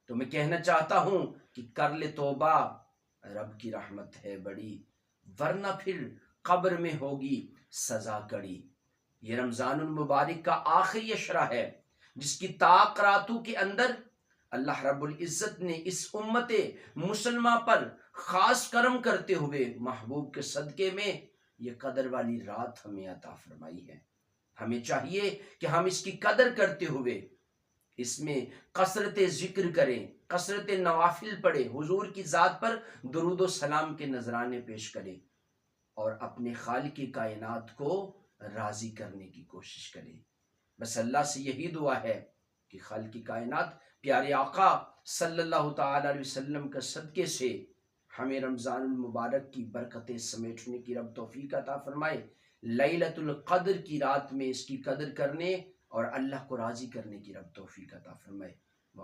تو میں کہنا چاہتا ہوں کہ کر لے توبہ، رب کی رحمت ہے بڑی، ورنہ پھر قبر میں ہوگی سزا کڑی۔ یہ رمضان المبارک کا آخری اشرہ ہے جس کی طاق راتوں کے اندر اللہ رب العزت نے اس امت مسلمہ پر خاص کرم کرتے ہوئے محبوب کے صدقے میں یہ قدر والی رات ہمیں عطا فرمائی ہے۔ ہمیں چاہیے کہ ہم اس کی قدر کرتے ہوئے اس میں کثرت ذکر کریں، کثرت نوافل پڑھیں، حضور کی ذات پر درود و سلام کے نذرانے پیش کریں اور اپنے خالق کائنات کو راضی کرنے کی کوشش کریں۔ بس اللہ سے یہی دعا ہے کہ خالق کائنات پیارے آقا صلی اللہ تعالی علیہ وسلم کا صدقے سے ہمیں رمضان المبارک کی برکتیں سمیٹنے کی رب توفیق عطا فرمائے، لیلۃ القدر کی رات میں اس کی قدر کرنے اور اللہ کو راضی کرنے کی رب توفیق عطا فرمائے۔